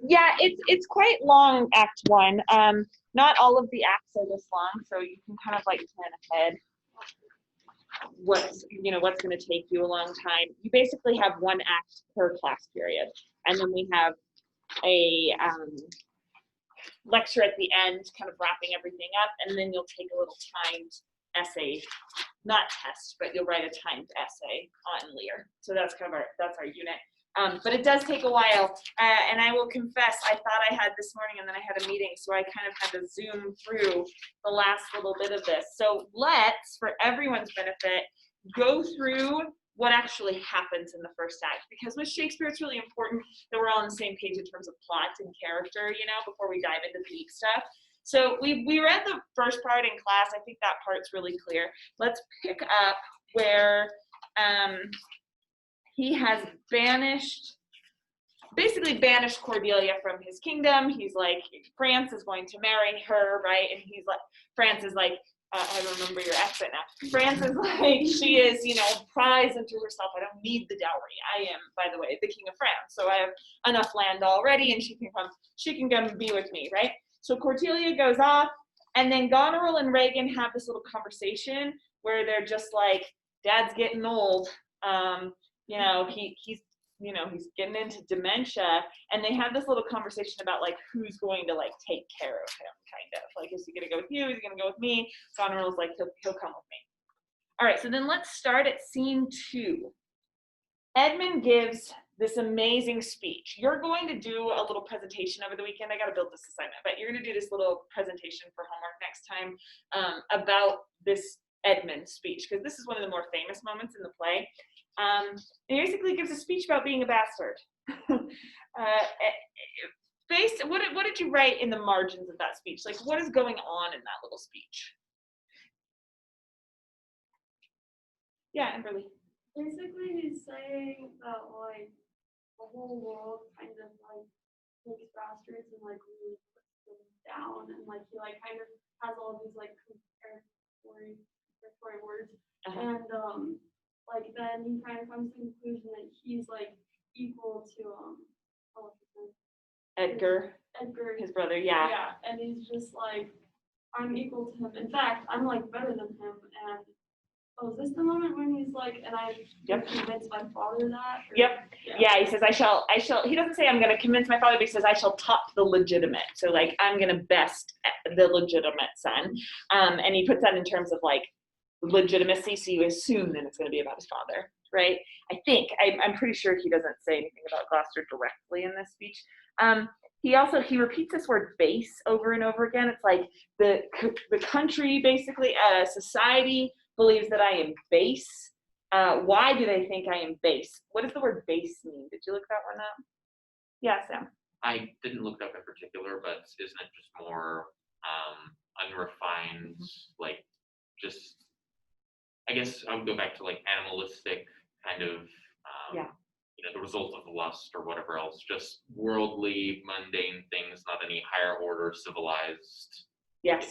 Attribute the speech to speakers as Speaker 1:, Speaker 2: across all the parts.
Speaker 1: Yeah, it's quite long, Act 1. Not all of the acts are this long, so you can kind of like plan ahead what's going to take you a long time. You basically have one act per class period, and then we have a lecture at the end, kind of wrapping everything up, and then you'll take a little timed essay, not test, but you'll write a timed essay on Lear. So that's kind of our unit. But it does take a while, and I will confess, I thought I had this morning, and then I had a meeting, so I kind of had to zoom through the last little bit of this. So let's, for everyone's benefit, go through what actually happens in the first act, because with Shakespeare, it's really important that we're all on the same page in terms of plot and character, before we dive into the deep stuff. So we read the first part in class. I think that part's really clear. Let's pick up where he has basically banished Cordelia from his kingdom. He's like, France is going to marry her, right? And he's like, France is like, I remember your accent now. France is like, she is, prize unto herself. I don't need the dowry. I am, by the way, the king of France. So I have enough land already, and she can come be with me, right? So Cordelia goes off, and then Goneril and Regan have this little conversation where they're just like, Dad's getting old. He's getting into dementia, and they have this little conversation about like who's going to like take care of him, kind of like, is he going to go with you? Is he going to go with me? Goneril's like, he'll come with me. All right, so then let's start at scene 2. Edmund gives this amazing speech. You're going to do a little presentation over the weekend. I got to build this assignment, but you're going to do this little presentation for homework next time about this Edmund speech, because this is one of the more famous moments in the play. He basically gives a speech about being a bastard. What did you write in the margins of that speech? Like, what is going on in that little speech? Yeah, Amberly.
Speaker 2: Basically, he's saying that like the whole world kind of like takes bastards and like really puts them down, and like he like kind of has all these like comparatory words, and like then he kind of comes to the conclusion that he's like equal to
Speaker 1: Edgar, his brother, yeah.
Speaker 2: Yeah, and he's just like, I'm equal to him. In fact, I'm like better than him. And is this the moment when he's like, and I convinced my father that?
Speaker 1: Yep. Yeah, he says, I shall, he doesn't say I'm going to convince my father, but he says, I shall top the legitimate. So like, I'm going to best the legitimate son. And he puts that in terms of like legitimacy. So you assume that it's going to be about his father, right? I think, I'm pretty sure he doesn't say anything about Gloucester directly in this speech. He repeats this word base over and over again. It's like the country, basically, society believes that I am base. Why do they think I am base? What does the word base mean? Did you look that one up? Yeah, Sam.
Speaker 3: I didn't look it up in particular, but isn't it just more unrefined, like just, I guess I would go back to like animalistic kind of, the result of lust or whatever else, just worldly, mundane things, not any higher order, civilized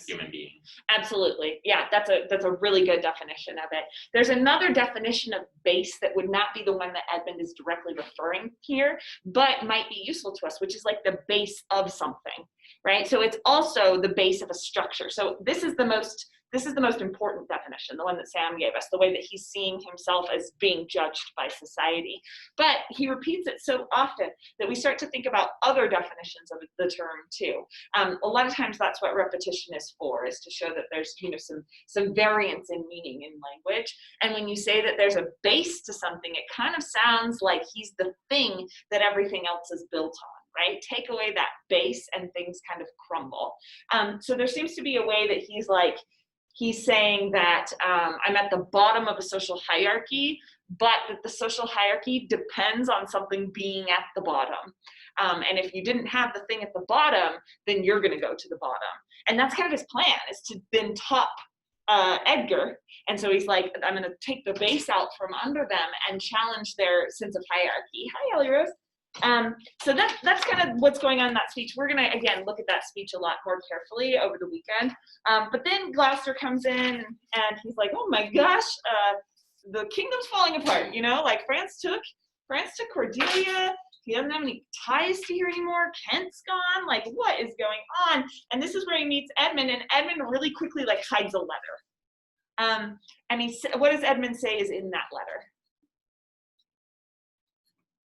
Speaker 3: human being.
Speaker 1: Absolutely. Yeah, that's a really good definition of it. There's another definition of base that would not be the one that Edmund is directly referring here, but might be useful to us, which is like the base of something, right? So it's also the base of a structure. So this is the most important definition, the one that Sam gave us, the way that he's seeing himself as being judged by society. But he repeats it so often that we start to think about other definitions of the term too. A lot of times that's what repetition is for, is to show that there's some variance in meaning in language. And when you say that there's a base to something, it kind of sounds like he's the thing that everything else is built on. Right? Take away that base and things kind of crumble. So there seems to be a way that he's saying that I'm at the bottom of a social hierarchy, but that the social hierarchy depends on something being at the bottom. And if you didn't have the thing at the bottom, then you're going to go to the bottom. And that's kind of his plan, is to then top Edgar. And so he's like, I'm going to take the base out from under them and challenge their sense of hierarchy. Hi, Ellie Rose. So that's kind of what's going on in that speech. We're going to, again, look at that speech a lot more carefully over the weekend. But then Gloucester comes in and he's like, oh my gosh, the kingdom's falling apart, like France took France to Cordelia. He doesn't have any ties to here anymore. Kent's gone. Like, what is going on? And this is where he meets Edmund, and Edmund really quickly like hides a letter. And what does Edmund say is in that letter?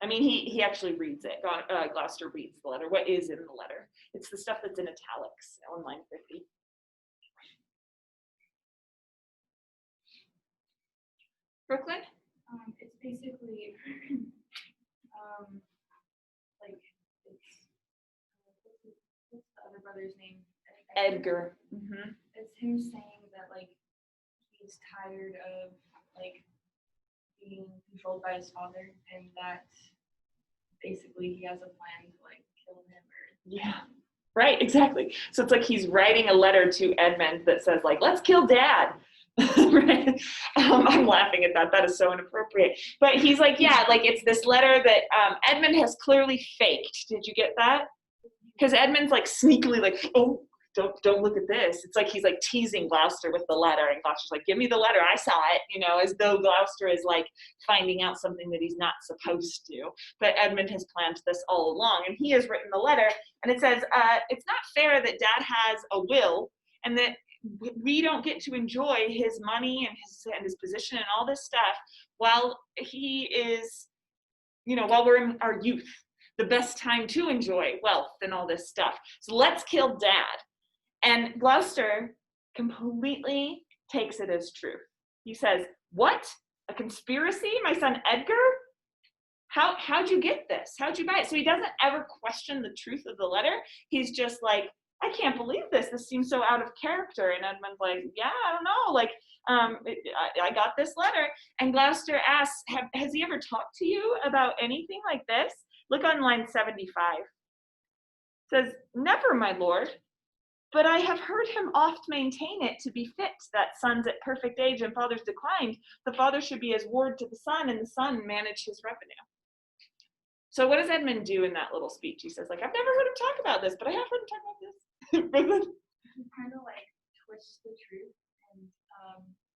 Speaker 1: I mean, he actually reads it. Gloucester reads the letter. What is in the letter? It's the stuff that's in italics on line 50. Brooklyn?
Speaker 4: It's basically like it's what's the other brother's name?
Speaker 1: Edgar. Mm-hmm.
Speaker 4: It's him saying that like he's tired of like being controlled by his father, and that basically he has a plan to like kill him or
Speaker 1: yeah. Right, exactly. So it's like he's writing a letter to Edmund that says like, let's kill dad. Right? I'm laughing at that. That is so inappropriate. But he's like, yeah, like it's this letter that Edmund has clearly faked. Did you get that? Because Edmund's like sneakily like, oh, don't look at this. It's like he's like teasing Gloucester with the letter, and Gloucester's like, give me the letter, I saw it, as though Gloucester is like finding out something that he's not supposed to. But Edmund has planned this all along, and he has written the letter, and it says, it's not fair that dad has a will and that we don't get to enjoy his money and his position and all this stuff while he is, while we're in our youth, the best time to enjoy wealth and all this stuff. So let's kill dad. And Gloucester completely takes it as truth. He says, what? A conspiracy? My son Edgar? How'd you get this? How'd you buy it? So he doesn't ever question the truth of the letter. He's just like, I can't believe this. This seems so out of character. And Edmund's like, yeah, I don't know. Like, I got this letter. And Gloucester asks, has he ever talked to you about anything like this? Look on line 75. It says, never, my lord. But I have heard him oft maintain it to be fit that sons at perfect age and fathers declined, the father should be as ward to the son, and the son manage his revenue. So what does Edmund do in that little speech? He says, like, I've never heard him talk about this, but I have heard him talk about this.
Speaker 4: he kind of like twists the truth, and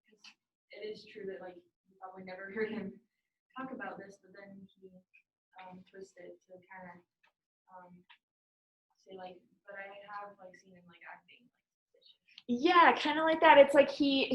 Speaker 4: because it is true that like you probably never heard him talk about this, but then he twists it to kind of say like, but I have like seen him like acting like suspicious.
Speaker 1: Yeah, kind of like that. It's like he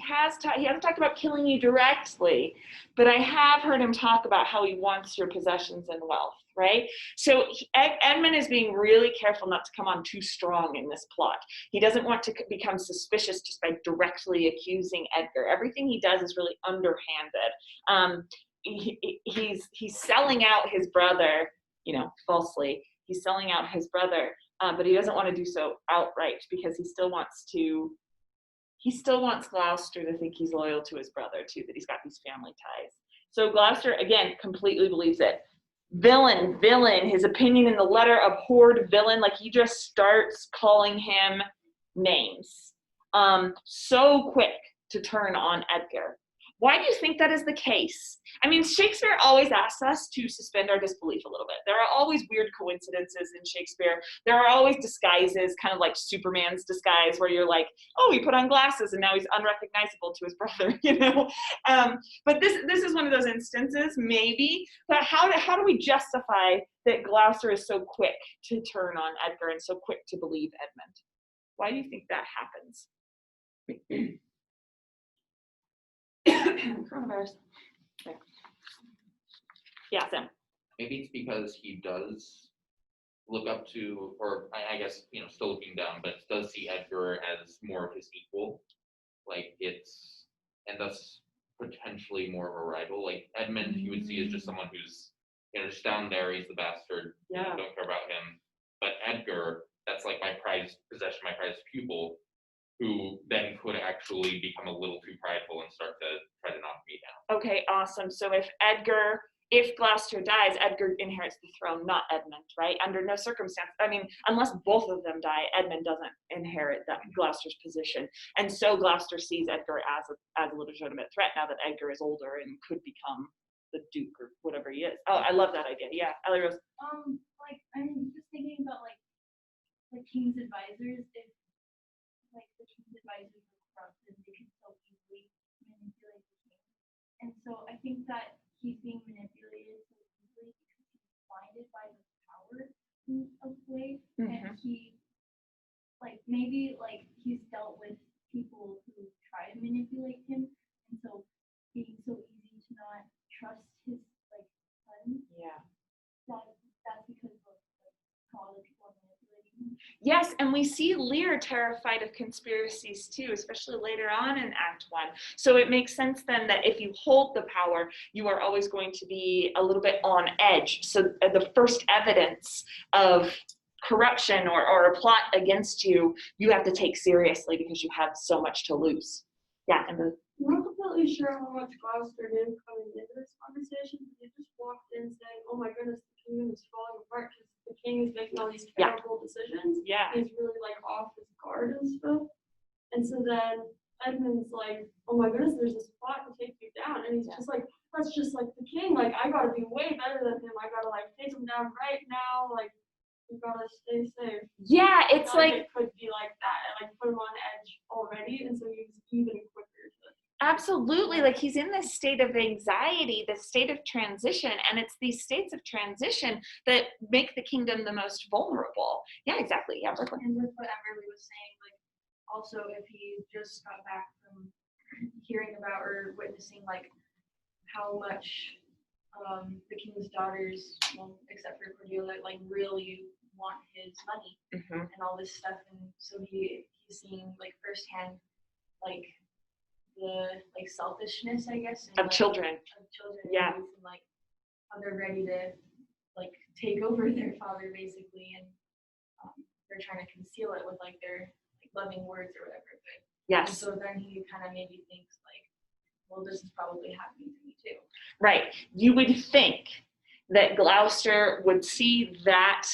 Speaker 1: hasn't talked about killing you directly, but I have heard him talk about how he wants your possessions and wealth, right? So Edmund is being really careful not to come on too strong in this plot. He doesn't want to become suspicious just by directly accusing Edgar. Everything he does is really underhanded. He's selling out his brother, falsely. He's selling out his brother. But he doesn't want to do so outright because he still wants Gloucester to think he's loyal to his brother too, that he's got these family ties. So Gloucester, again, completely believes it. Villain, his opinion in the letter, abhorred villain, like he just starts calling him names. So quick to turn on Edgar. Why do you think that is the case? I mean, Shakespeare always asks us to suspend our disbelief a little bit. There are always weird coincidences in Shakespeare. There are always disguises, kind of like Superman's disguise, where you're like, oh, he put on glasses and now he's unrecognizable to his brother, But this is one of those instances, maybe. But how do we justify that Gloucester is so quick to turn on Edgar and so quick to believe Edmund? Why do you think that happens? Coronavirus. Okay. Yeah, Sam.
Speaker 3: Maybe it's because he does look up to, or I guess, still looking down, but does see Edgar as more of his equal. Like and thus potentially more of a rival. Like Edmund, he would see as just someone who's, just down there, he's the bastard, don't care about him. But Edgar, that's like my prized possession, my prized pupil, who then could actually become a little too prideful and start to try to knock me down.
Speaker 1: Okay, awesome. So if Gloucester dies, Edgar inherits the throne, not Edmund, right? Under no circumstance, unless both of them die, Edmund doesn't inherit Gloucester's position. And so Gloucester sees Edgar as a legitimate threat now that Edgar is older and could become the Duke or whatever he is. Oh, I love that idea. Yeah, Ellie Rose.
Speaker 4: Like I'm just thinking about like King's advisors. If like the King's advisors are corrupted, they can so easily manipulate the king. And so I think that he's being manipulated
Speaker 5: of way,
Speaker 1: Mhm.
Speaker 5: and he, like, maybe, like, he's dealt with people who try to manipulate him, and so being so easy to not trust his, like, son,
Speaker 1: Yeah.
Speaker 5: that's because of, like, how other people are manipulating him.
Speaker 1: Yes, and we see Lear terrified of conspiracies too, especially later on in Act 1. So it makes sense then that if you hold the power, you are always going to be a little bit on edge. So the first evidence of corruption or a plot against you, you have to take seriously because you have so much to lose. Yeah, and
Speaker 2: I'm not completely sure how much Gloucester knew coming into this conversation, but he just walked in saying, "Oh my goodness, the kingdom is falling apart because the king is making all these
Speaker 1: Yeah.
Speaker 2: terrible decisions."
Speaker 1: yeah,
Speaker 2: He's really like off his guard and stuff. And so then Edmund's like, "Oh my goodness, there's this plot to take you down," and he's just like, "That's just like the king. Like I gotta be way better than him. I gotta like take him down right now. Like you gotta stay safe."
Speaker 1: yeah,
Speaker 2: I
Speaker 1: it's
Speaker 2: feel
Speaker 1: like
Speaker 2: it could be like that, and like put him on edge already, and so he's even quicker to.
Speaker 1: absolutely, like he's in this state of anxiety, this state of transition, and it's these states of transition that make the kingdom the most vulnerable. Yeah, exactly. Yeah, Brooklyn.
Speaker 4: And with what Everly was saying, like also if he just got back from hearing about or witnessing like how much the king's daughters, well, except for Cordelia, like really want his money
Speaker 1: Mm-hmm.
Speaker 4: and all this stuff, and so he's seeing like firsthand like the like selfishness, I guess,
Speaker 1: Of children. Yeah.
Speaker 4: and youth, and like how they're ready to like take over their father basically, and they're trying to conceal it with like their like loving words or whatever. But and
Speaker 1: Yes.
Speaker 4: so then he kind of maybe thinks like, well, this is probably happening to me too.
Speaker 1: Right. You would think that Gloucester would see that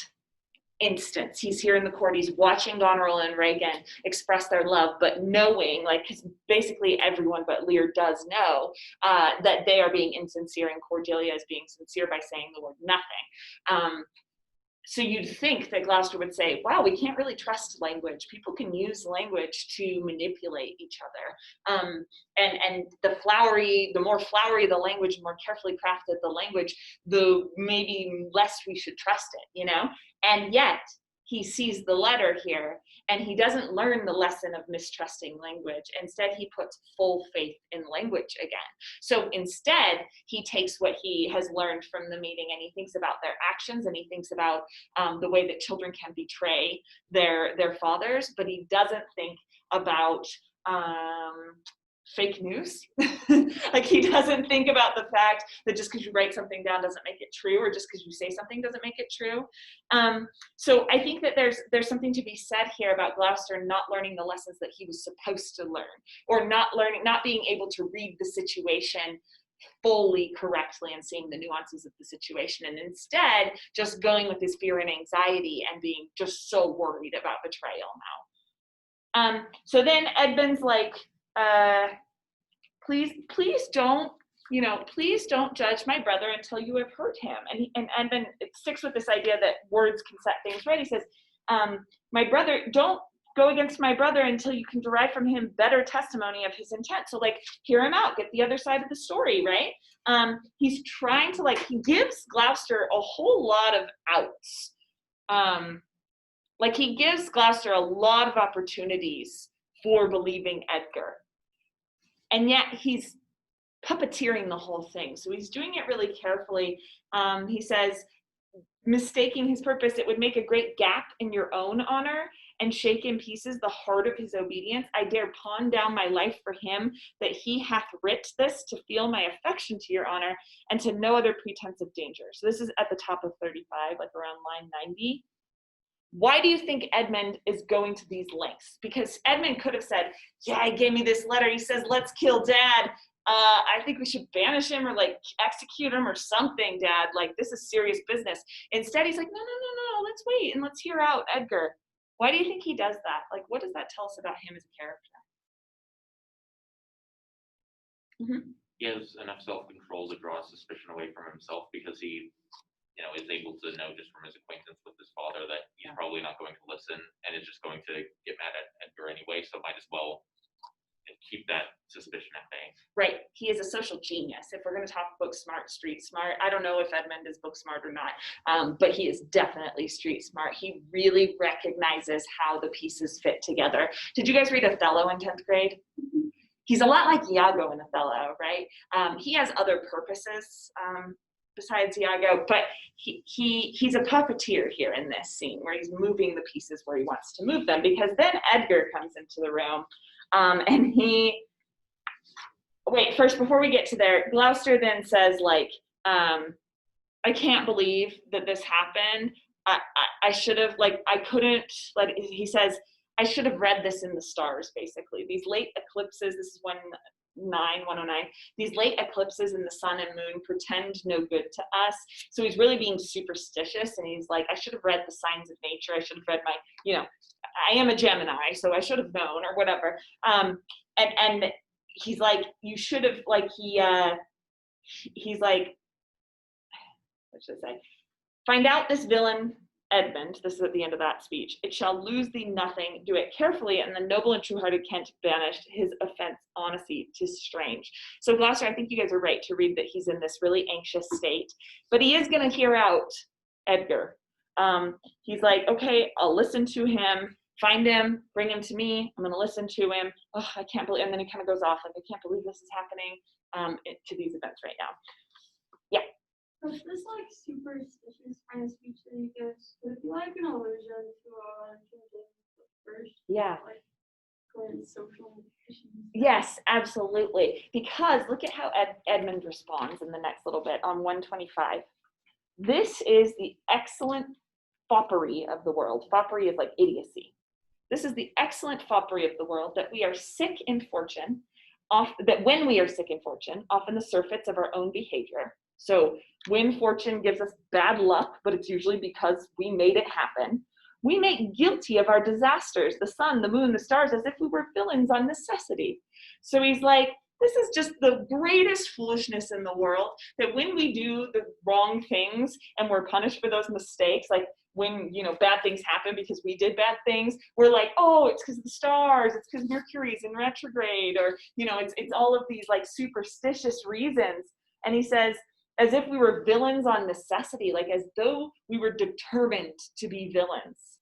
Speaker 1: instance. He's here in the court, he's watching Goneril and Regan express their love, but knowing, like, because basically everyone but Lear does know that they are being insincere, and Cordelia is being sincere by saying the word nothing. So you'd think that Gloucester would say, wow, we can't really trust language. People can use language to manipulate each other. And the more flowery the language, more carefully crafted the language, the maybe less we should trust it, you know? And yet he sees the letter here and he doesn't learn the lesson of mistrusting language. Instead, he puts full faith in language again. So instead, he takes what he has learned from the meeting and he thinks about their actions, and he thinks about the way that children can betray their fathers, but he doesn't think about fake news. Like he doesn't think about the fact that just because you write something down doesn't make it true, or just because you say something doesn't make it true. So I think that there's something to be said here about Gloucester not learning the lessons that he was supposed to learn, or not being able to read the situation fully correctly and seeing the nuances of the situation, and instead just going with his fear and anxiety and being just so worried about betrayal now. So then Edmund's like, please don't, please don't judge my brother until you have heard him. And Edmund sticks with this idea that words can set things right. He says, my brother, don't go against my brother until you can derive from him better testimony of his intent. So like, hear him out, get the other side of the story, right? He's trying to, like, he gives Gloucester a whole lot of outs. Like he gives Gloucester a lot of opportunities for believing Edgar. And yet he's puppeteering the whole thing. So he's doing it really carefully. He says, mistaking his purpose, it would make a great gap in your own honor and shake in pieces the heart of his obedience. I dare pawn down my life for him, that he hath writ this to feel my affection to your honor and to no other pretense of danger. So this is at the top of 35, like around line 90. Why do you think Edmund is going to these lengths? Because Edmund could have said, yeah, he gave me this letter. He says, let's kill Dad. I think we should banish him or like execute him or something, Dad. Like, this is serious business. Instead, he's like, no, let's wait and let's hear out Edgar. Why do you think he does that? Like, what does that tell us about him as a character? Mm-hmm.
Speaker 3: He has enough self-control to draw suspicion away from himself because he, is able to know just from his acquaintance with his father that he's probably not going to listen and is just going to get mad at Edgar anyway, so might as well keep that suspicion at bay.
Speaker 1: Right. He is a social genius. If we're going to talk book smart, street smart, I don't know if Edmund is book smart or not, but he is definitely street smart. He really recognizes how the pieces fit together. Did you guys read Othello in 10th grade? He's a lot like Iago in Othello, right? He has other purposes besides Iago, but he's a puppeteer here in this scene where he's moving the pieces where he wants to move them, because then Edgar comes into the room and wait, first, before we get to there, Gloucester then says, like, I can't believe that this happened. I should have, like, I couldn't, like, he says, I should have read this in the stars, basically. These late eclipses, this is 109, these late eclipses in the sun and moon pretend no good to us. So he's really being superstitious, and he's like, I should have read the signs of nature. I should have read my, you know, I am a Gemini, so I should have known, or whatever. And he's like, you should have, like, he's like, what should I say? Find out this villain, Edmund, this is at the end of that speech, it shall lose thee nothing, do it carefully, and the noble and true-hearted Kent banished his offense honesty, 'tis strange. So Gloucester, I think you guys are right to read that he's in this really anxious state, but he is going to hear out Edgar. He's like, okay, I'll listen to him, find him, bring him to me, I'm going to listen to him. Oh, I can't believe, and then he kind of goes off, like, I can't believe this is happening to these events right now. Yeah.
Speaker 2: This like superstitious kind of speech that he gives, would it be like an allusion to King James first?
Speaker 1: Yeah.
Speaker 2: Like good social issues.
Speaker 1: Yes, absolutely. Because look at how Edmund responds in the next little bit on 125. This is the excellent foppery of the world. Foppery is like idiocy. This is the excellent foppery of the world, that we are sick in fortune, that when we are sick in fortune, often the surfeits of our own behavior. So when fortune gives us bad luck, but it's usually because we made it happen, we make guilty of our disasters, the sun, the moon, the stars, as if we were villains on necessity. So he's like, this is just the greatest foolishness in the world, that when we do the wrong things and we're punished for those mistakes, like when, you know, bad things happen because we did bad things, we're like, oh, it's because of the stars, it's because Mercury's in retrograde, or, you know, it's all of these like superstitious reasons. And he says, as if we were villains on necessity, like as though we were determined to be villains.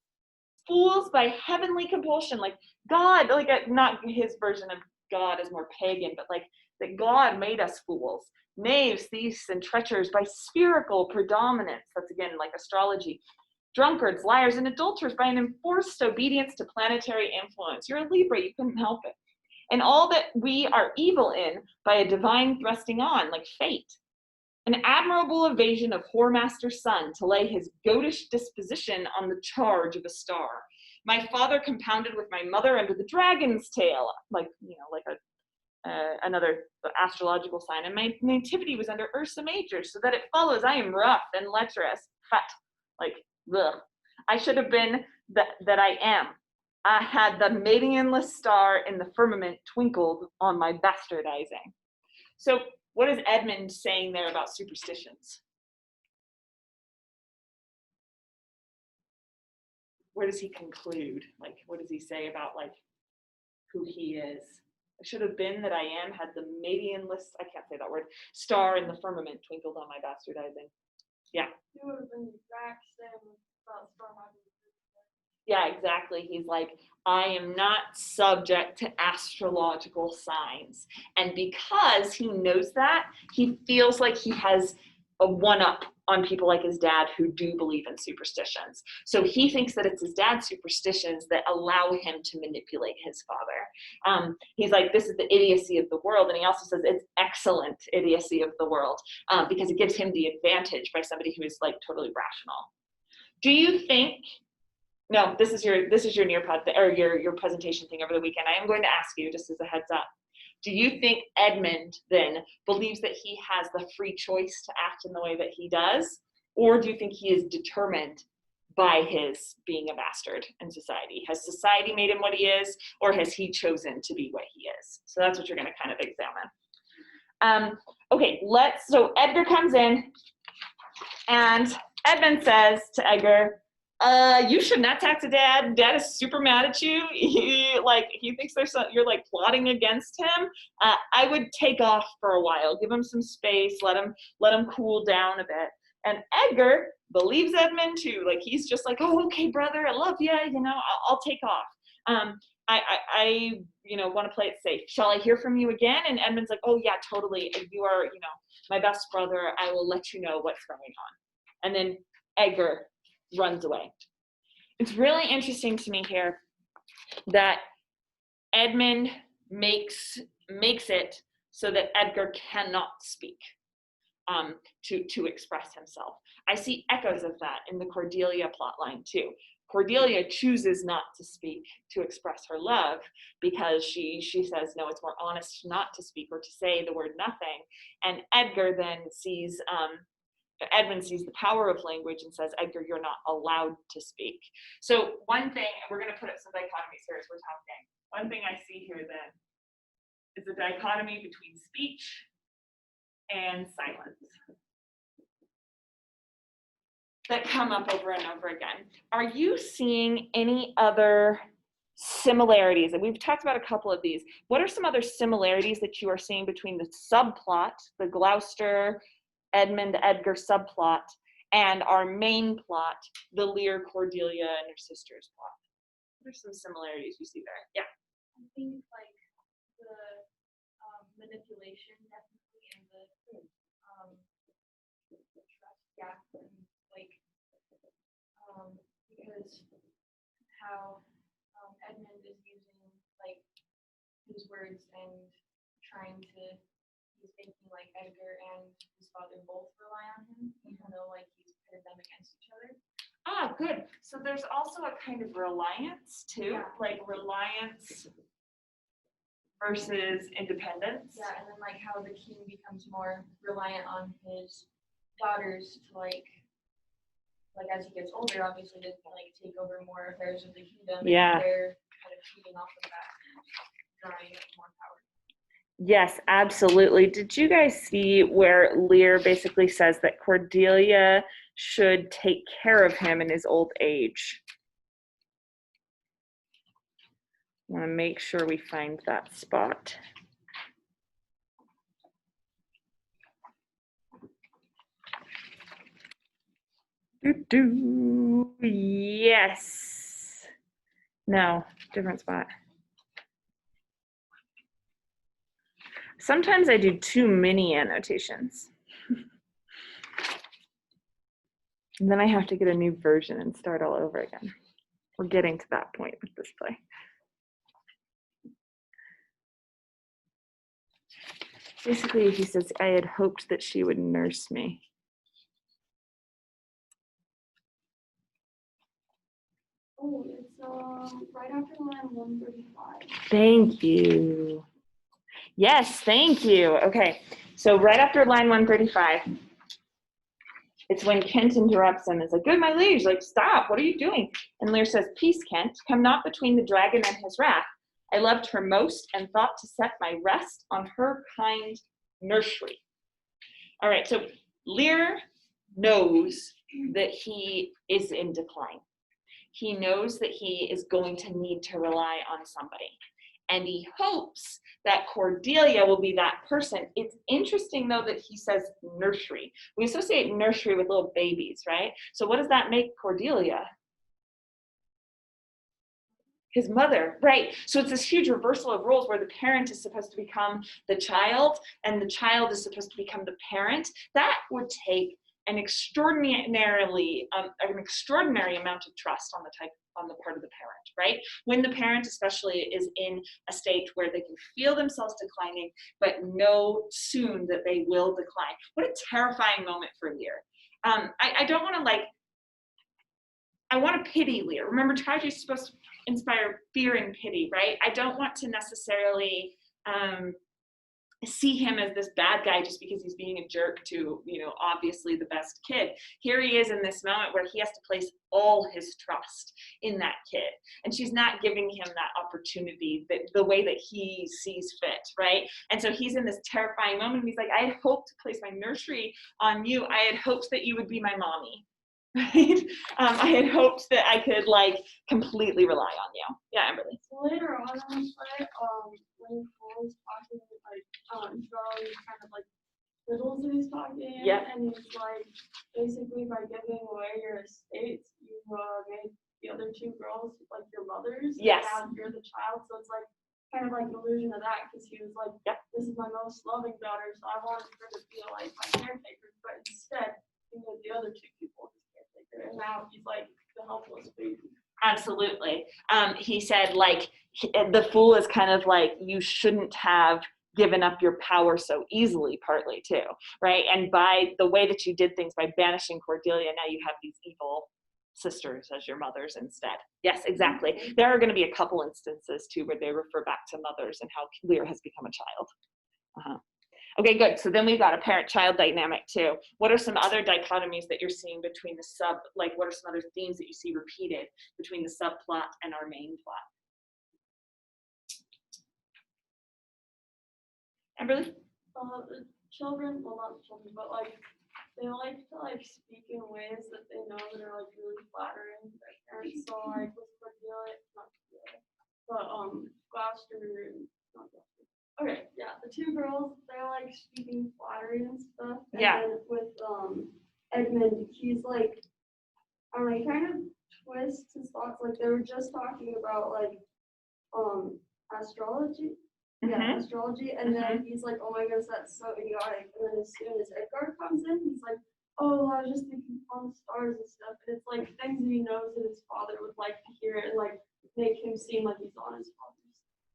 Speaker 1: Fools by heavenly compulsion, like God, like not his version of God is more pagan, but like that God made us fools. Knaves, thieves, and treacherers by spherical predominance, that's again like astrology. Drunkards, liars, and adulterers by an enforced obedience to planetary influence. You're a Libra, you couldn't help it. And all that we are evil in by a divine thrusting on, like fate. An admirable evasion of whoremaster sun to lay his goatish disposition on the charge of a star. My father compounded with my mother under the dragon's tail, like, you know, like another astrological sign. And my nativity was under Ursa Major, so that it follows I am rough and lecherous, fat, like, ugh. I should have been that I am. I had the medianless star in the firmament twinkled on my bastardizing. So what is Edmund saying there about superstitions? Where does he conclude? Like, what does he say about like who he is? I should have been that I am, had the medianless, I can't say that word, star in the firmament twinkled on my bastardizing. Yeah.
Speaker 2: It would have been the exact same without star having.
Speaker 1: Yeah, exactly. He's like, I am not subject to astrological signs. And because he knows that, he feels like he has a one-up on people like his dad who do believe in superstitions. So he thinks that it's his dad's superstitions that allow him to manipulate his father. He's like, this is the idiocy of the world. And he also says it's excellent idiocy of the world because it gives him the advantage by somebody who is like totally rational. Do you think, no, this is your Nearpod or your presentation thing over the weekend. I am going to ask you just as a heads up. Do you think Edmund then believes that he has the free choice to act in the way that he does? Or do you think he is determined by his being a bastard in society? Has society made him what he is, or has he chosen to be what he is? So that's what you're going to kind of examine. Okay, so Edgar comes in, and Edmund says to Edgar, you should not talk to dad. Dad is super mad at you. He thinks you're like plotting against him. I would take off for a while, give him some space, let him cool down a bit. And Edgar believes Edmund too. Like he's just like, oh, okay, brother, I love you. I'll take off. I want to play it safe. Shall I hear from you again? And Edmund's like, oh yeah, totally. You are, my best brother. I will let you know what's going on. And then Edgar runs away. It's really interesting to me here that Edmund makes it so that Edgar cannot speak to express himself. I see echoes of that in the Cordelia plotline too. Cordelia chooses not to speak to express her love because she says, no, it's more honest not to speak or to say the word nothing. And Edgar then sees Edmund sees the power of language and says, Edgar, you're not allowed to speak. So one thing, we're going to put up some dichotomies here as we're talking. One thing I see here then is a dichotomy between speech and silence that come up over and over again. Are you seeing any other similarities? And we've talked about a couple of these. What are some other similarities that you are seeing between the subplot, the Gloucester Edmund Edgar subplot, and our main plot, the Lear, Cordelia, and her sister's plot? What are some similarities you see there? Yeah.
Speaker 4: I think like the manipulation definitely, and the trust gap, and like because how Edmund is using like his words and trying to. He's thinking like Edgar and his father both rely on him, even though like he's pitted them against each other.
Speaker 1: Ah, good. So there's also a kind of reliance too, like reliance versus independence.
Speaker 4: Yeah, and then like how the king becomes more reliant on his daughters to like as he gets older, obviously to like take over more affairs of the kingdom.
Speaker 1: Yeah.
Speaker 4: And they're kind of feeding off of that, drawing up more power.
Speaker 1: Yes, absolutely. Did you guys see where Lear basically says that Cordelia should take care of him in his old age? I want to make sure we find that spot. Yes. No, different spot. Sometimes I do too many annotations. And then I have to get a new version and start all over again. We're getting to that point with this play. Basically, he says, I had hoped that she would nurse me.
Speaker 2: Oh, it's right after line 135.
Speaker 1: Thank you. Yes, thank you. Okay, so right after line 135, it's when Kent interrupts him and is like, good, my liege, like, stop, what are you doing? And Lear says, peace, Kent, come not between the dragon and his wrath. I loved her most and thought to set my rest on her kind nursery. All right, so Lear knows that he is in decline. He knows that he is going to need to rely on somebody. And he hopes that Cordelia will be that person. It's interesting, though, that he says nursery. We associate nursery with little babies, right? So what does that make Cordelia? His mother, right? So it's this huge reversal of roles where the parent is supposed to become the child and the child is supposed to become the parent. That would take an extraordinary amount of trust on the part of the parent, right? When the parent especially is in a state where they can feel themselves declining, but know soon that they will decline. What a terrifying moment for Lear. I don't want to I want to pity Lear. Remember, tragedy is supposed to inspire fear and pity, right? I don't want to necessarily see him as this bad guy just because he's being a jerk to, obviously the best kid. Here he is in this moment where he has to place all his trust in that kid. And she's not giving him that opportunity the way that he sees fit, right? And so he's in this terrifying moment and he's like, I had hoped to place my nursery on you. I had hoped that you would be my mommy. right? I had hoped that I could like completely rely on you. Yeah, Emberly.
Speaker 2: So later on in the play, when Cole is talking, like, Charlie kind of like fiddles and he's talking,
Speaker 1: Yep.
Speaker 2: and he's like, basically by giving away your estates, you made the other two girls like your mothers.
Speaker 1: Yes.
Speaker 2: And now you're the child, so it's like kind of like an illusion of that, because he was like,
Speaker 1: Yep.
Speaker 2: this is my most loving daughter, so I wanted her to feel like my caretaker, but instead he made the other two people his caretaker, and now he's like the helpless baby.
Speaker 1: Absolutely. He said like the fool is kind of like you shouldn't have given up your power so easily, partly too, right? And by the way that you did things, by banishing Cordelia, now you have these evil sisters as your mothers instead. Yes, exactly. There are going to be a couple instances too where they refer back to mothers and how Lear has become a child. Okay, good. So then we've got a parent-child dynamic too. What are some other dichotomies that you're seeing between the like what are some other themes that you see repeated between the subplot and our main plot? Emberly?
Speaker 2: The children, well, not the children, but like they like to like speak in ways that they know that are like really flattering to their parents. So like with Cordelia, not Cordelia, but Gloucester, not Gloucester. Okay, yeah, the two girls, they're like speaking flattery and stuff. And
Speaker 1: Yeah.
Speaker 2: then with Edmund, he's like, I don't know, he kind of twists his thoughts. Like they were just talking about like astrology. Yeah, astrology, and then he's like, oh my goodness, that's so idiotic. And then as soon as Edgar comes in, he's like, oh, I was just thinking on stars and stuff. And it's like things that he knows that his father would like to hear and like make him seem like he's on his father's.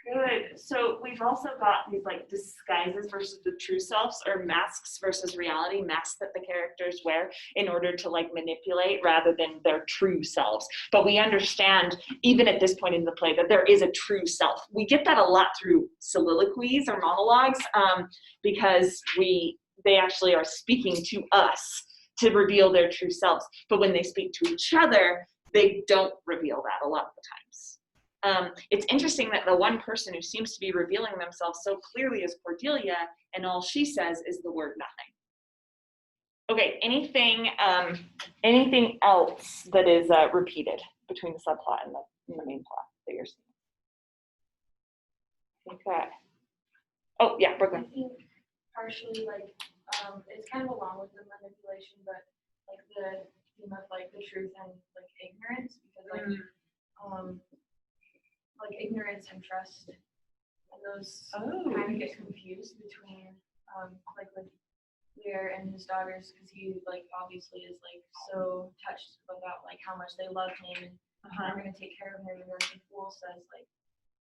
Speaker 1: Good. So we've also got these like disguises versus the true selves, or masks versus reality, masks that the characters wear in order to like manipulate rather than their true selves. But we understand even at this point in the play that there is a true self. We get that a lot through soliloquies or monologues because they actually are speaking to us to reveal their true selves. But when they speak to each other, they don't reveal that a lot of the times. It's interesting that the one person who seems to be revealing themselves so clearly is Cordelia, and all she says is the word nothing. Okay, anything else that is repeated between the subplot and the main plot that you're seeing? Okay. Oh, yeah, Brooklyn.
Speaker 4: I think partially like it's kind of along with the manipulation, but like the theme of like the truth and like ignorance, because like ignorance and trust, and those kind of get confused between like with Lear and his daughters, because he like obviously is like so touched about like how much they love him and are going to take care of him, and then the fool says like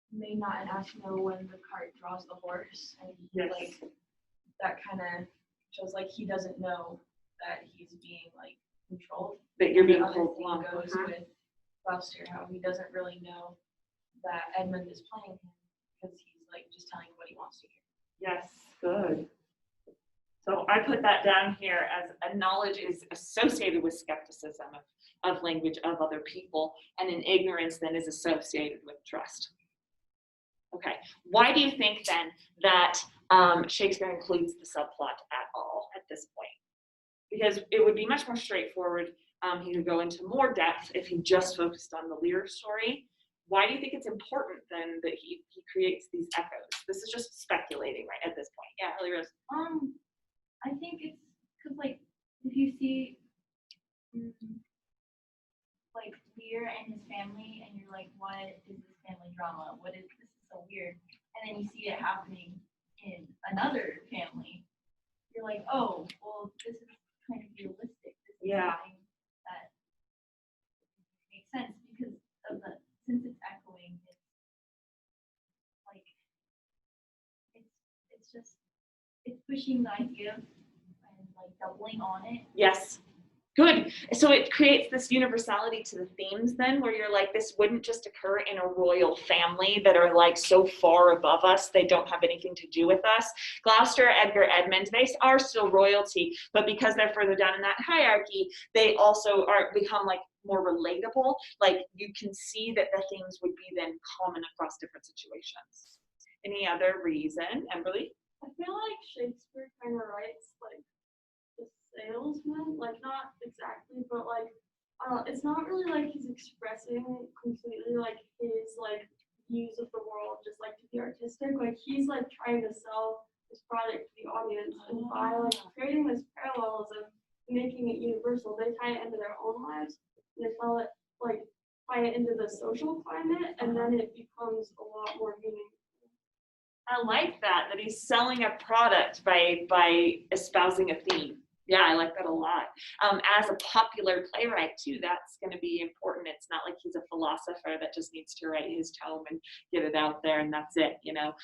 Speaker 4: may not and ask know when the cart draws the horse, and like that kind of shows like he doesn't know that he's being like controlled.
Speaker 1: That you're being
Speaker 4: controlled.
Speaker 1: controlled.
Speaker 4: Goes with Gloucester, how he doesn't really know that Edmund is playing him because he's like just telling what he wants to hear.
Speaker 1: Yes, good. So I put that down here as a knowledge is associated with skepticism of language of other people, and an ignorance then is associated with trust. Okay, why do you think then that Shakespeare includes the subplot at all at this point? Because it would be much more straightforward. He could go into more depth if he just focused on the Lear story. Why do you think it's important then that he creates these echoes? This is just speculating right at this point. Yeah, Ellie Rose.
Speaker 5: I think it's because like if you see like Lear and his family, and you're like, what is this family drama? This is so weird. And then you see it happening in another family. You're like, oh, well, this is kind of realistic. This is something that makes sense because of since it's echoing, it's like it's pushing the idea and like doubling on it.
Speaker 1: Yes. Good. So it creates this universality to the themes then, where you're like, this wouldn't just occur in a royal family that are like so far above us, they don't have anything to do with us. Gloucester, Edgar, Edmund, they are still royalty, but because they're further down in that hierarchy, they also become like more relatable. Like you can see that the themes would be then common across different situations. Any other reason, Emberly?
Speaker 2: I feel like Shakespeare kind of writes like the salesman, like not exactly, but like it's not really like he's expressing completely like his like views of the world, just like to be artistic. Like he's like trying to sell his product to the audience, and by like creating this parallelism, making it universal, they tie it into their own lives, and they tell it like tie it into the social climate, and then it becomes a lot more meaningful.
Speaker 1: I like that he's selling a product by espousing a theme. Yeah, I like that a lot. As a popular playwright too, that's going to be important. It's not like he's a philosopher that just needs to write his tome and get it out there and that's it. You know,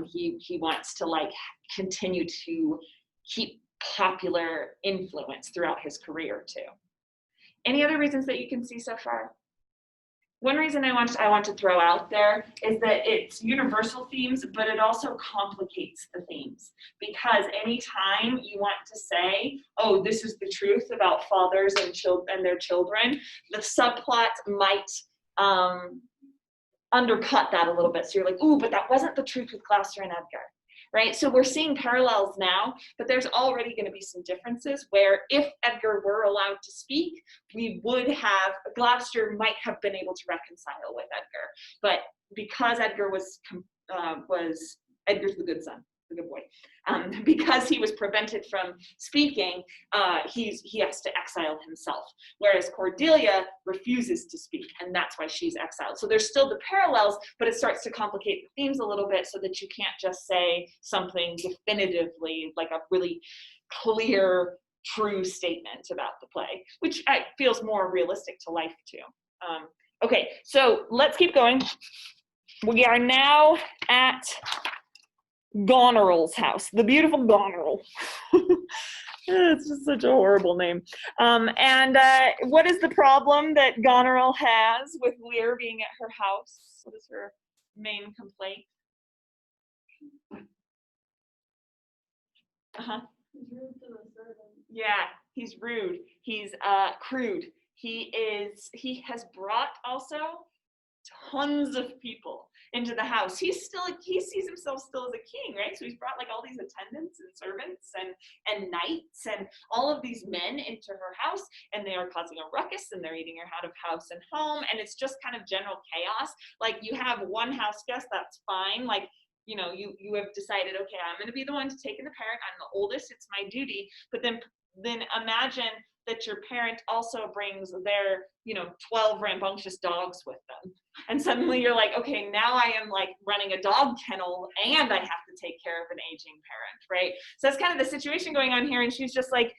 Speaker 1: he wants to like continue to keep popular influence throughout his career too. Any other reasons that you can see so far? One reason I want to throw out there is that it's universal themes, but it also complicates the themes. Because anytime you want to say, oh, this is the truth about fathers and their children, the subplot might undercut that a little bit. So you're like, ooh, but that wasn't the truth with Gloucester and Edgar. Right? So we're seeing parallels now, but there's already going to be some differences where if Edgar were allowed to speak, Gloucester might have been able to reconcile with Edgar. But because Edgar Edgar's the good son, the good boy, because he was prevented from speaking, he has to exile himself. Whereas Cordelia refuses to speak, and that's why she's exiled. So there's still the parallels, but it starts to complicate the themes a little bit so that you can't just say something definitively, like a really clear, true statement about the play, which feels more realistic to life too. Okay, so let's keep going. We are now at Goneril's house, the beautiful Goneril. It's just such a horrible name. And what is the problem that Goneril has with Lear being at her house? What is her main complaint?
Speaker 2: He's rude to the servant.
Speaker 1: Yeah, he's rude. He's crude. He has brought also tons of people into the house. He sees himself still as a king, right? So he's brought like all these attendants and servants and knights and all of these men into her house, and they are causing a ruckus and they're eating her out of house and home, and it's just kind of general chaos. Like you have one house guest, that's fine. Like, you know, you have decided, okay, I'm going to be the one to take in the parent. I'm the oldest. It's my duty. But then imagine that your parent also brings their, 12 rambunctious dogs with them. And suddenly you're like, okay, now I am like running a dog kennel and I have to take care of an aging parent, right? So that's kind of the situation going on here. And she's just like,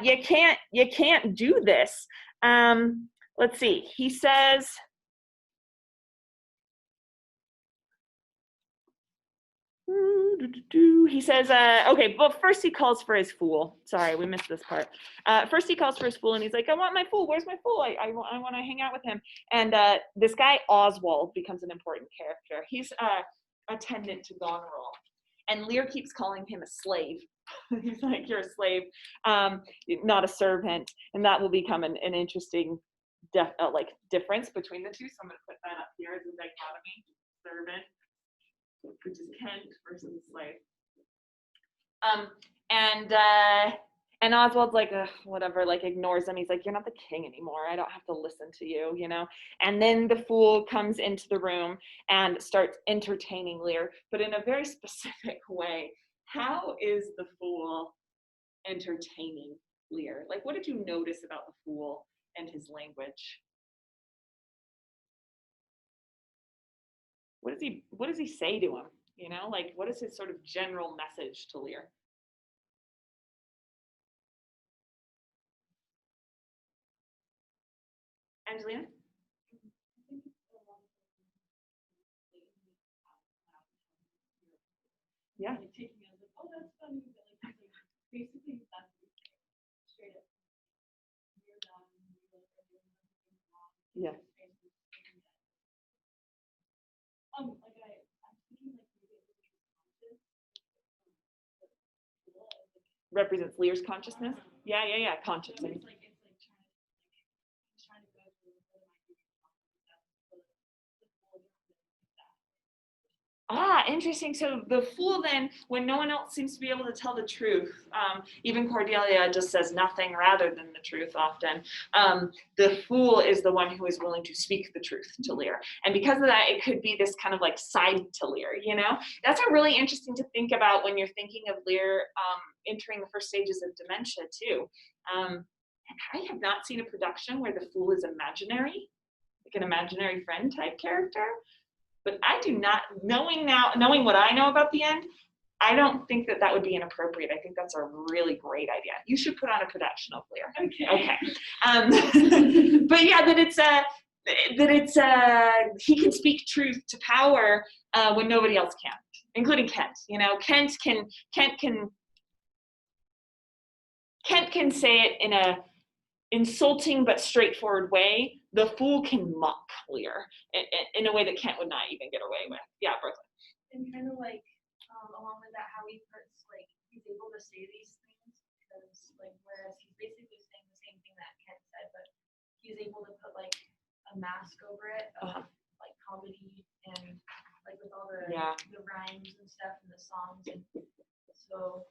Speaker 1: you can't do this. Let's see. He says, okay, well, first he calls for his fool. Sorry, we missed this part. First he calls for his fool and he's like, I want my fool. Where's my fool? I want to hang out with him. And this guy, Oswald, becomes an important character. He's attendant to Goneril. And Lear keeps calling him a slave. He's like, you're a slave, not a servant. And that will become an interesting difference between the two. So I'm going to put that up here as a dichotomy, servant, which is Kent versus slave. And Oswald's like, whatever, like ignores him. He's like, you're not the king anymore. I don't have to listen to you, And then the fool comes into the room and starts entertaining Lear, but in a very specific way. How is the fool entertaining Lear? Like, what did you notice about the fool and his language? What does he say to him? Like, what is his sort of general message to Lear? Angelina? Yeah.
Speaker 4: Oh, that's funny. Basically, that's straight up.
Speaker 1: Yeah.
Speaker 4: I'm thinking
Speaker 1: Represents Lear's consciousness. Yeah, consciousness. Interesting. So the fool then, when no one else seems to be able to tell the truth, even Cordelia just says nothing rather than the truth often. The fool is the one who is willing to speak the truth to Lear. And because of that, it could be this kind of like side to Lear, you know? That's a really interesting to think about when you're thinking of Lear entering the first stages of dementia too. I have not seen a production where the fool is imaginary, like an imaginary friend type character. But I do not, knowing what I know about the end, I don't think that would be inappropriate. I think that's a really great idea. You should put on a production of Lear. Okay. But yeah, he can speak truth to power when nobody else can, including Kent. You know, Kent can say it in a insulting but straightforward way. The fool can mock Lear in a way that Kent would not even get away with. Yeah, Brooklyn.
Speaker 4: And kind of like along with that, how he puts like he's able to say these things because like whereas he's basically saying the same thing that Kent said, but he's able to put like a mask over it of like comedy and like with all the rhymes and stuff and the songs, and so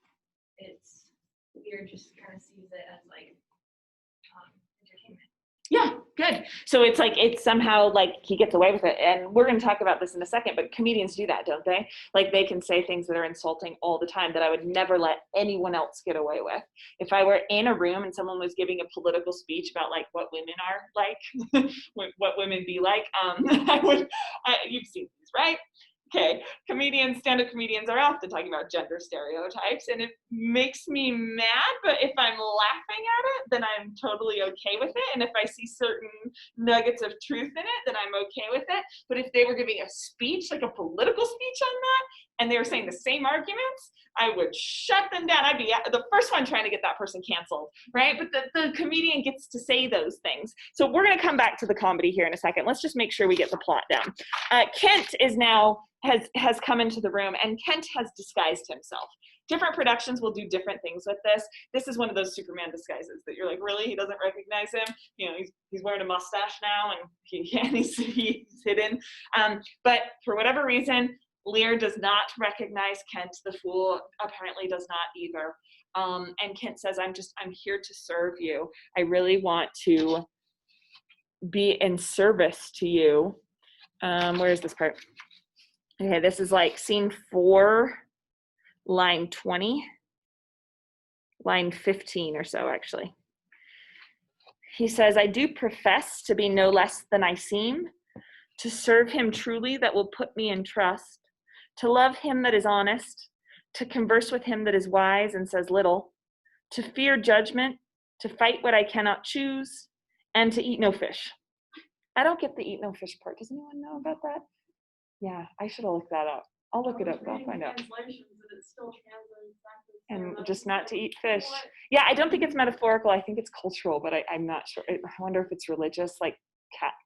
Speaker 4: it's Lear just kind of sees it as like entertainment.
Speaker 1: Yeah, good. So it's like, it's somehow like he gets away with it. And we're going to talk about this in a second, but comedians do that, don't they? Like they can say things that are insulting all the time that I would never let anyone else get away with. If I were in a room and someone was giving a political speech about like what women are like, what women be like, you've seen these, right? Okay, stand-up comedians are often talking about gender stereotypes, and it makes me mad, but if I'm laughing at it, then I'm totally okay with it. And if I see certain nuggets of truth in it, then I'm okay with it. But if they were giving a speech, like a political speech on that, and they were saying the same arguments, I would shut them down. I'd be the first one trying to get that person canceled, right? But the comedian gets to say those things. So we're going to come back to the comedy here in a second. Let's just make sure we get the plot down. Kent is now has come into the room, and Kent has disguised himself. Different productions will do different things with this. This is one of those Superman disguises that you're like, really? He doesn't recognize him? You know, he's wearing a mustache now, and he's hidden. But for whatever reason, Lear does not recognize Kent. The fool apparently does not either. And Kent says, I'm here to serve you. I really want to be in service to you. Where is this part? Okay, this is like scene 4, line 20, line 15 or so, actually. He says, I do profess to be no less than I seem, to serve him truly that will put me in trust, to love him that is honest, to converse with him that is wise and says little, to fear judgment, to fight what I cannot choose, and to eat no fish. I don't get the eat no fish part. Does anyone know about that? Yeah, I should have looked that up. I'll look it up. I'll find out. And just not to eat fish. Yeah, I don't think it's metaphorical. I think it's cultural, but I'm not sure. I wonder if it's religious, like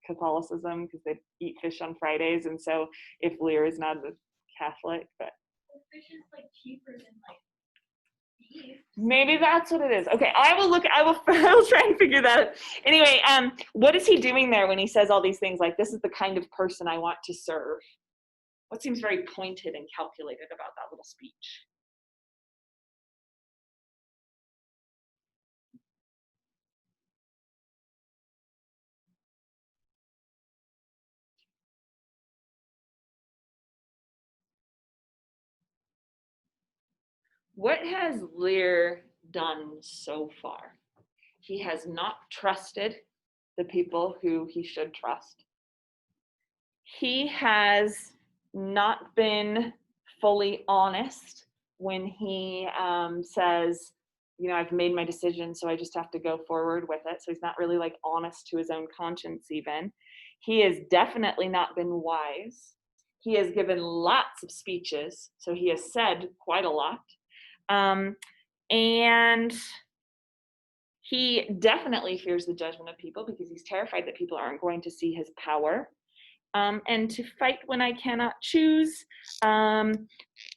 Speaker 1: Catholicism, because they eat fish on Fridays. And so if Lear is not a Catholic, but
Speaker 5: fish is like cheaper than like beef.
Speaker 1: Maybe that's what it is. Okay, I will try and figure that out. Anyway, what is he doing there when he says all these things like, this is the kind of person I want to serve? What seems very pointed and calculated about that little speech? What has Lear done so far? He has not trusted the people who he should trust. He has not been fully honest when he says, you know, I've made my decision, so I just have to go forward with it. So he's not really like honest to his own conscience even. He has definitely not been wise. He has given lots of speeches, so he has said quite a lot. And he definitely fears the judgment of people because he's terrified that people aren't going to see his power. And to fight when I cannot choose,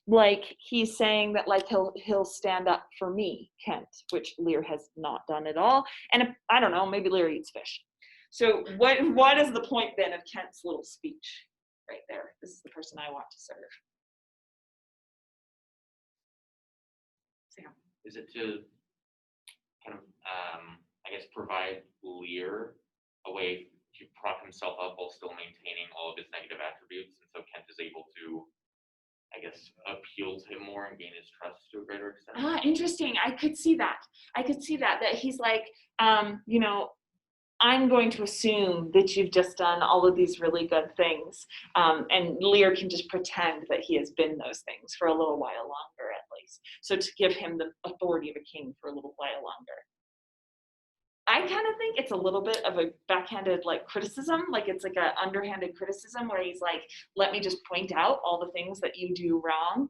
Speaker 1: like he's saying that like he'll stand up for me, Kent, which Lear has not done at all. And I don't know, maybe Lear eats fish. So what is the point then of Kent's little speech? right there. This is the person I want to serve. Sam.
Speaker 3: Is it to kind of, I guess, provide Lear a way to prop himself up while still maintaining all of his negative attributes, and so Kent is able to, I guess, appeal to him more and gain his trust to a greater extent?
Speaker 1: Interesting. I could see that. That he's like, you know, I'm going to assume that you've just done all of these really good things. And Lear can just pretend that he has been those things for a little while longer, at least. So to give him the authority of a king for a little while longer. I kind of think it's a little bit of a backhanded like criticism, like it's like a underhanded criticism where he's like, let me just point out all the things that you do wrong,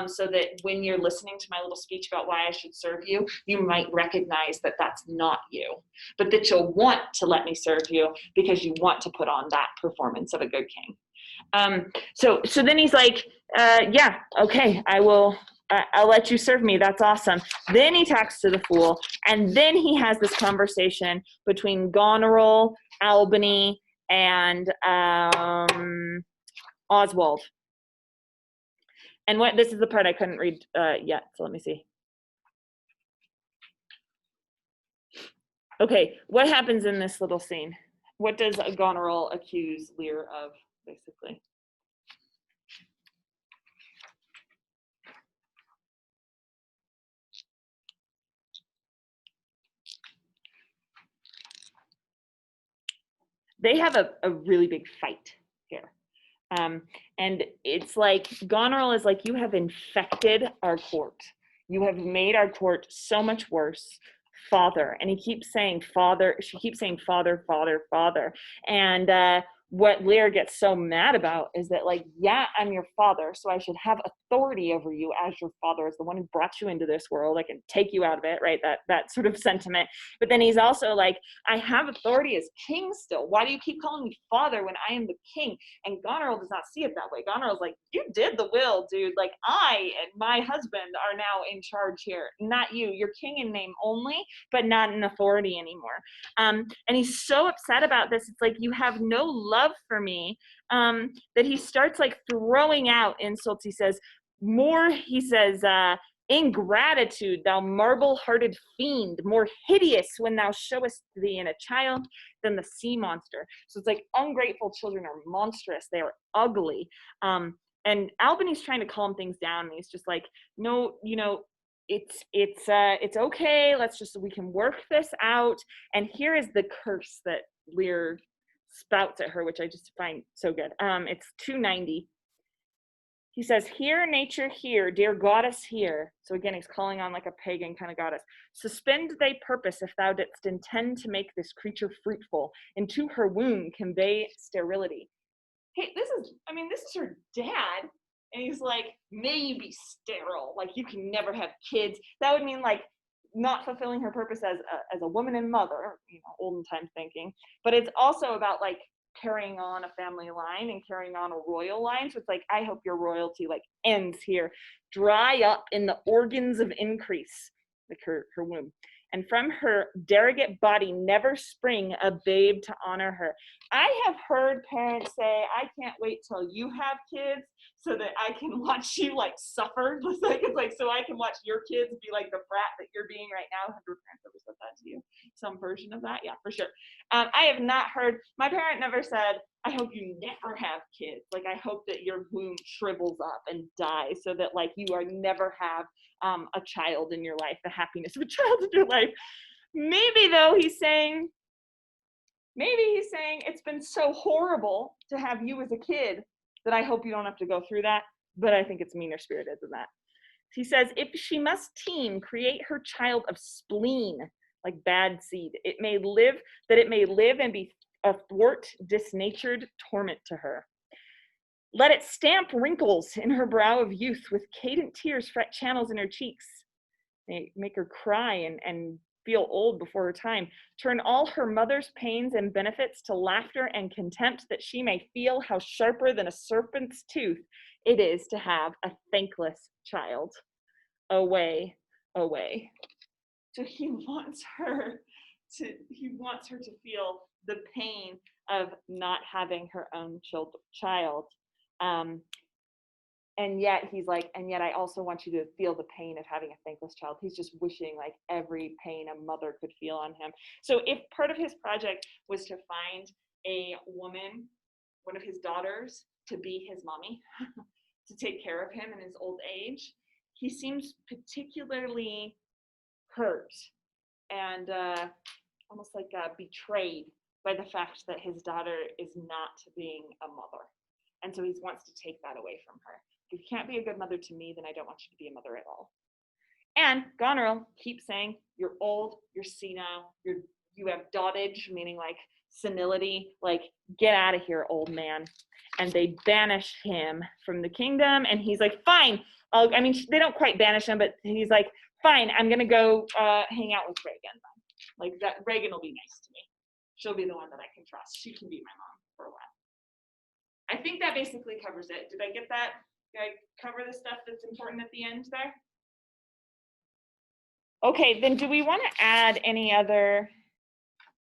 Speaker 1: so that when you're listening to my little speech about why I should serve you, you might recognize that that's not you, but that you'll want to let me serve you because you want to put on that performance of a good king. So then he's like, yeah, okay, I'll let you serve me. That's awesome. Then he talks to the fool, and then he has this conversation between Goneril, Albany, and Oswald. And this is the part I couldn't read yet, so let me see. Okay, what happens in this little scene? What does Goneril accuse Lear of, basically? They have a really big fight here. And it's like, Goneril is like, you have infected our court. You have made our court so much worse. Father. And he keeps saying father. She keeps saying father, father, father. And what Lear gets so mad about is that, like, yeah, I'm your father, so I should have authority over you as your father, as the one who brought you into this world. I can take you out of it, right? That sort of sentiment. But then he's also like, I have authority as king still. Why do you keep calling me father when I am the king? And Goneril does not see it that way. Goneril's like, you did the will, dude. Like, I and my husband are now in charge here, not you. You're king in name only, but not in authority anymore. And he's so upset about this. It's like, you have no love for me, that he starts like throwing out insults. He says, ingratitude, thou marble-hearted fiend, more hideous when thou showest thee in a child than the sea monster. So it's like, ungrateful children are monstrous. They are ugly. And Albany's trying to calm things down, and he's just like, no, you know, it's okay. We can work this out. And here is the curse that Lear spouts at her, which I just find so good. It's 290. He says, "Hear, nature, hear, dear goddess, hear." So again, he's calling on like a pagan kind of goddess. "Suspend thy purpose if thou didst intend to make this creature fruitful, and to her womb convey sterility." Hey, this is her dad. And he's like, may you be sterile. Like, you can never have kids. That would mean like not fulfilling her purpose as a woman and mother, you know, olden time thinking. But it's also about like carrying on a family line and carrying on a royal line. So it's like, I hope your royalty like ends here. Dry up in the organs of increase, like her womb. And from her derogate body never spring a babe to honor her. I have heard parents say, I can't wait till you have kids so that I can watch you like suffer. It's like, so I can watch your kids be like the brat that you're being right now. Have your parents ever said that to you? Some version of that? Yeah, for sure. I have not heard, my parent never said, I hope you never have kids. Like, I hope that your womb shrivels up and dies so that like you are never have a child in your life, the happiness of a child in your life. Maybe though he's saying it's been so horrible to have you as a kid that I hope you don't have to go through that, but I think it's meaner spirited than that. He says, if she must teem, create her child of spleen, like bad seed. It may live and be a thwart, disnatured torment to her. Let it stamp wrinkles in her brow of youth, with cadent tears fret channels in her cheeks. They make her cry and feel old before her time. Turn all her mother's pains and benefits to laughter and contempt, that she may feel how sharper than a serpent's tooth it is to have a thankless child. Away, away. So he wants her to feel the pain of not having her own child. And yet he's like, and yet I also want you to feel the pain of having a thankless child. He's just wishing like every pain a mother could feel on him. So if part of his project was to find a woman, one of his daughters, to be his mommy, to take care of him in his old age, he seems particularly hurt and almost like betrayed by the fact that his daughter is not being a mother. And so he wants to take that away from her. If you can't be a good mother to me, then I don't want you to be a mother at all. And Goneril keeps saying, you're old, you're senile, you have dotage, meaning like senility, like get out of here, old man. And they banish him from the kingdom, and he's like, fine. They don't quite banish him, but he's like, fine, I'm gonna go hang out with Reagan. Like that, Reagan will be nice to me. She'll be the one that I can trust. She can be my mom for a while. I think that basically covers it. Did I get that? Did I cover the stuff that's important at the end there? Okay, then do we want to add any other